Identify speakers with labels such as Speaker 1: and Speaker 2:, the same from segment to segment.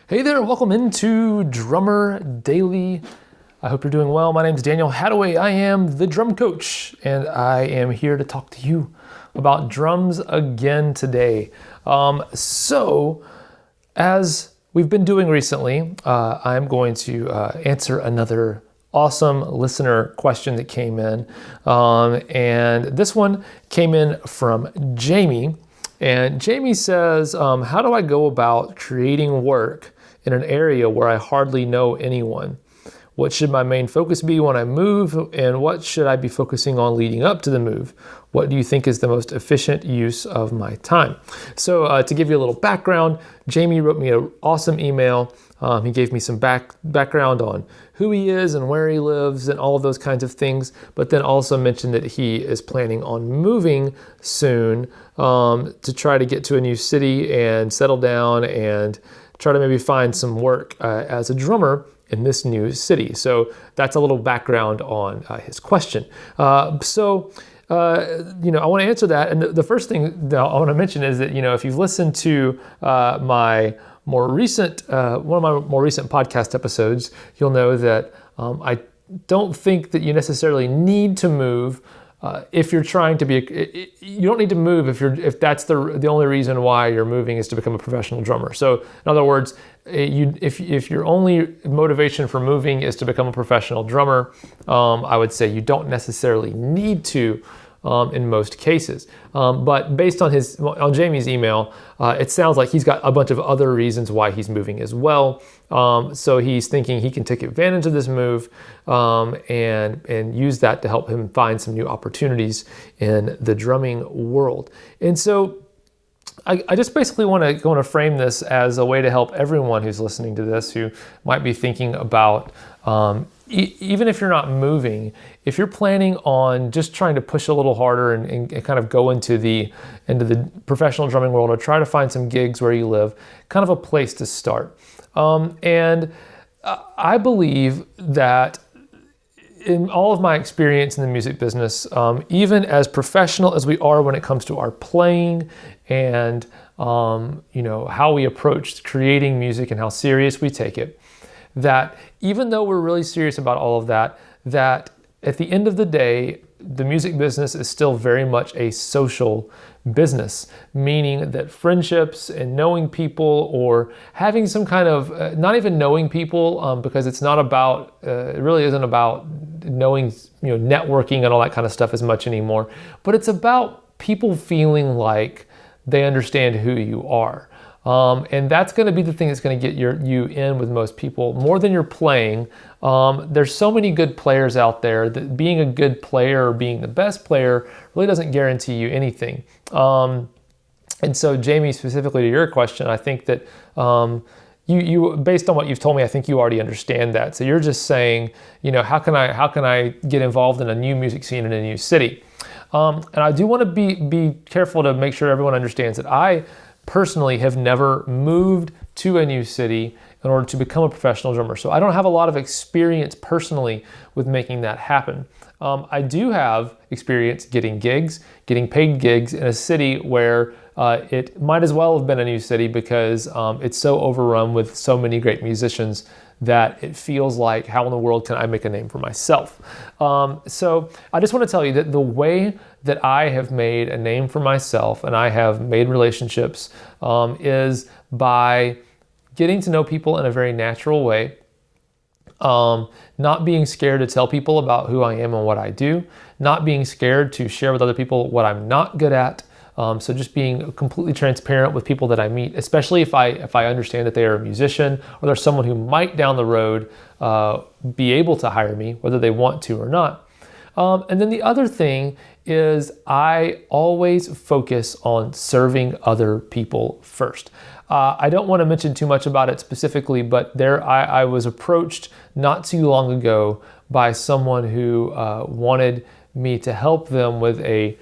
Speaker 1: Hey there, welcome into Drummer Daily. I hope you're doing well. My name is Daniel Hadaway. I am the drum coach, and I am here to talk to you about drums again today. So, as we've been doing recently, I'm going to answer another awesome listener question that came in. And this one came in from Jamie. And Jamie says, how do I go about creating work in an area where I hardly know anyone? What should my main focus be when I move, and what should I be focusing on leading up to the move? What do you think is the most efficient use of my time? So to give you a little background, Jamie wrote me an awesome email. He gave me some background on who he is and where he lives and all of those kinds of things, but then also mentioned that he is planning on moving soon to try to get to a new city and settle down and try to maybe find some work as a drummer in this new city. So that's a little background on his question. I want to answer that. And the first thing that I want to mention is that, if you've listened to one of my more recent podcast episodes, you'll know that I don't think that you necessarily need to move if you're trying to be. You don't need to move if that's the only reason why you're moving is to become a professional drummer. So in other words, if your only motivation for moving is to become a professional drummer, I would say you don't necessarily need to. In most cases. But based on Jamie's email, it sounds like he's got a bunch of other reasons why he's moving as well. So he's thinking he can take advantage of this move and use that to help him find some new opportunities in the drumming world. And so I just basically want to frame this as a way to help everyone who's listening to this who might be thinking about even if you're not moving, if you're planning on just trying to push a little harder and kind of go into the professional drumming world or try to find some gigs where you live, kind of a place to start. And I believe that in all of my experience in the music business, even as professional as we are when it comes to our playing and how we approach creating music and how serious we take it, that even though we're really serious about all of that, that at the end of the day, the music business is still very much a social business, meaning that friendships and knowing people or having some kind of, not even knowing people, because it's not about, it really isn't about knowing, networking and all that kind of stuff as much anymore, but it's about people feeling like they understand who you are. And that's going to be the thing that's going to get you in with most people more than you're playing. There's so many good players out there that being a good player or being the best player really doesn't guarantee you anything. And so, Jamie, specifically to your question, I think that you based on what you've told me, I think you already understand that. So you're just saying, how can I get involved in a new music scene in a new city? And I do want to be careful to make sure everyone understands that I personally have never moved to a new city in order to become a professional drummer. So I don't have a lot of experience personally with making that happen. I do have experience getting paid gigs in a city where it might as well have been a new city because it's so overrun with so many great musicians that it feels like, how in the world can I make a name for myself? So I just want to tell you that the way that I have made a name for myself and I have made relationships is by getting to know people in a very natural way, not being scared to tell people about who I am and what I do, not being scared to share with other people what I'm not good at. So just being completely transparent with people that I meet, especially if I understand that they are a musician or there's someone who might down the road be able to hire me, whether they want to or not. And then the other thing is I always focus on serving other people first. I don't want to mention too much about it specifically, but I was approached not too long ago by someone who wanted me to help them with a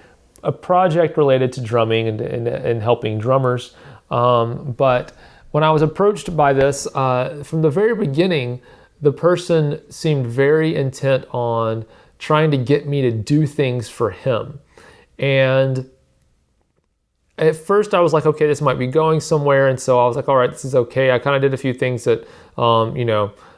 Speaker 1: project related to drumming and helping drummers. But when I was approached by this, from the very beginning, the person seemed very intent on trying to get me to do things for him. And at first I was like, okay, this might be going somewhere. And so I was like, all right, this is okay. I kind of did a few things that,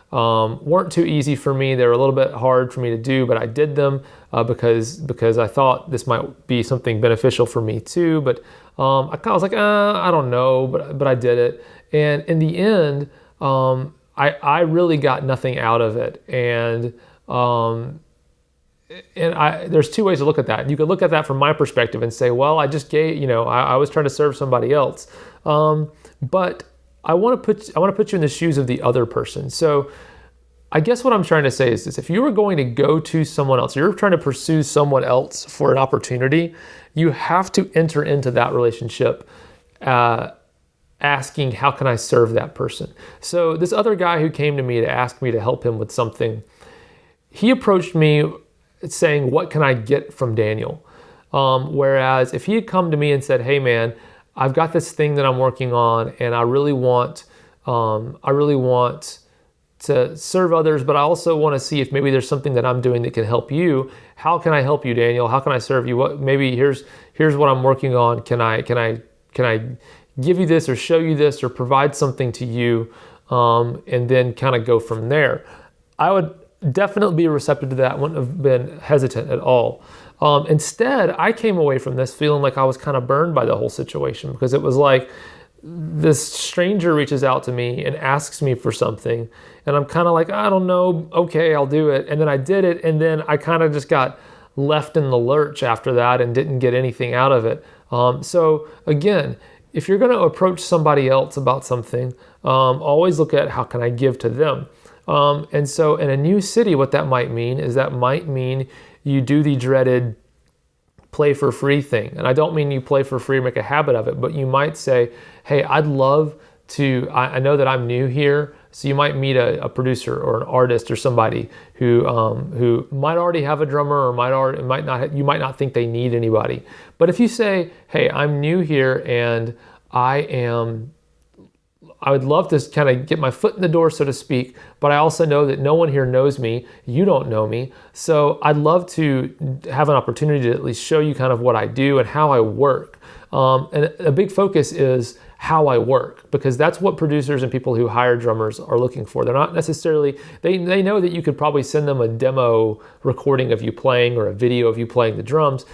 Speaker 1: weren't too easy for me. They were a little bit hard for me to do, but I did them because I thought this might be something beneficial for me too. But I kind of was like, I don't know, but I did it. And in the end, I really got nothing out of it. And there's two ways to look at that. You could look at that from my perspective and say, well, I just gave, I was trying to serve somebody else. But I want to put you in the shoes of the other person. So I guess what I'm trying to say is this: if you were going to go to someone else, you're trying to pursue someone else for an opportunity, you have to enter into that relationship asking, how can I serve that person? So this other guy who came to me to ask me to help him with something, he approached me saying, what can I get from Daniel? Whereas if he had come to me and said, hey man, I've got this thing that I'm working on and I really want to serve others, but I also want to see if maybe there's something that I'm doing that can help you. How can I help you, Daniel? How can I serve you? Maybe here's what I'm working on. Can I give you this or show you this or provide something to you, and then kind of go from there? I would definitely be receptive to that. Wouldn't have been hesitant at all. Instead, I came away from this feeling like I was kind of burned by the whole situation, because it was like this stranger reaches out to me and asks me for something, and I'm kind of like, I don't know, okay, I'll do it. And then I did it, and then I kind of just got left in the lurch after that and didn't get anything out of it. So again, if you're going to approach somebody else about something, always look at how can I give to them. And so in a new city, what that might mean is you do the dreaded play for free thing. And I don't mean you play for free or make a habit of it, but you might say, hey, I'd love to, I know that I'm new here. So you might meet a producer or an artist or somebody who might already have a drummer, or you might not think they need anybody. But if you say, hey, I'm new here and I would love to kind of get my foot in the door, so to speak, but I also know that no one here knows me. You don't know me. So I'd love to have an opportunity to at least show you kind of what I do and how I work. And a big focus is how I work, because that's what producers and people who hire drummers are looking for. They're not necessarily, they know that you could probably send them a demo recording of you playing or a video of you playing the drums.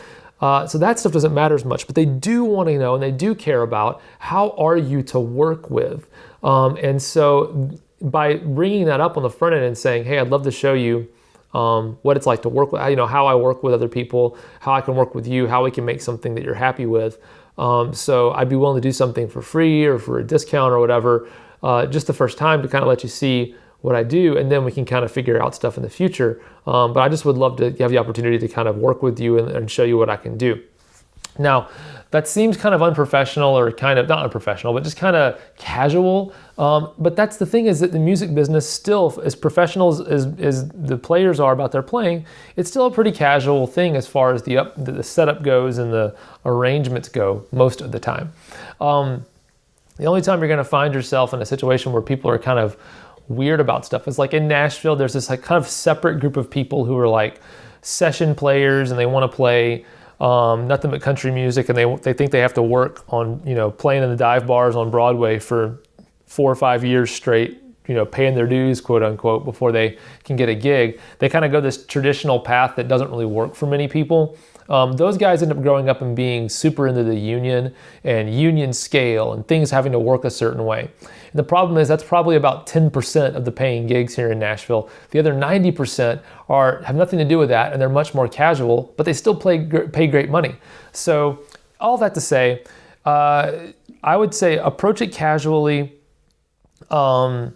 Speaker 1: So that stuff doesn't matter as much, but they do want to know and they do care about how are you to work with. And so by bringing that up on the front end and saying, hey, I'd love to show you what it's like to work with, how I work with other people, how I can work with you, how we can make something that you're happy with. So I'd be willing to do something for free or for a discount or whatever, just the first time to kind of let you see what I do, and then we can kind of figure out stuff in the future. But I just would love to have the opportunity to kind of work with you and show you what I can do. Now, that seems kind of unprofessional, or kind of not unprofessional, but just kind of casual. But that's the thing, is that the music business still, as professional as the players are about their playing, it's still a pretty casual thing as far as the setup goes and the arrangements go most of the time. The only time you're going to find yourself in a situation where people are kind of weird about stuff is like in Nashville. There's this like kind of separate group of people who are like session players, and they want to play nothing but country music, and they think they have to work on playing in the dive bars on Broadway for 4 or 5 years straight, paying their dues, quote unquote, before they can get a gig. They kind of go this traditional path that doesn't really work for many people. Those guys end up growing up and being super into the union and union scale and things having to work a certain way. And the problem is that's probably about 10% of the paying gigs here in Nashville. The other 90% have nothing to do with that, and they're much more casual, but they still pay great money. So all that to say, I would say approach it casually. Go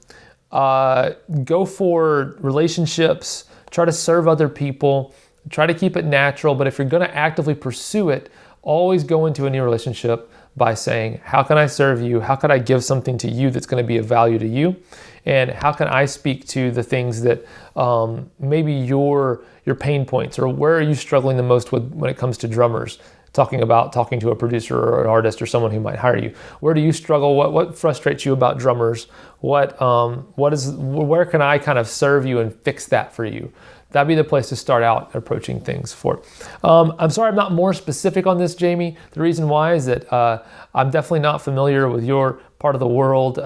Speaker 1: for relationships. Try to serve other people. Try to keep it natural, but if you're going to actively pursue it, always go into a new relationship by saying, how can I serve you? How can I give something to you that's going to be of value to you? And how can I speak to the things that maybe your pain points, or where are you struggling the most with when it comes to drummers? Talking to a producer or an artist or someone who might hire you. Where do you struggle? What frustrates you about drummers? Where can I kind of serve you and fix that for you? that'd be the place to start out approaching things for. I'm sorry I'm not more specific on this, Jamie. The reason why is that I'm definitely not familiar with your part of the world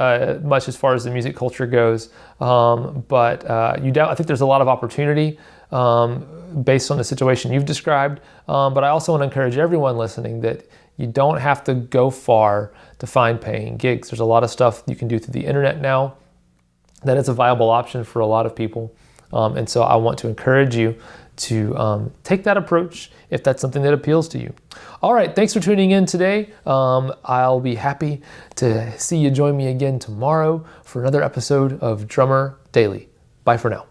Speaker 1: much as far as the music culture goes, but I think there's a lot of opportunity based on the situation you've described, but I also want to encourage everyone listening that you don't have to go far to find paying gigs. There's a lot of stuff you can do through the internet now that is a viable option for a lot of people. And so I want to encourage you to take that approach if that's something that appeals to you. All right, thanks for tuning in today. I'll be happy to see you join me again tomorrow for another episode of Drummer Daily. Bye for now.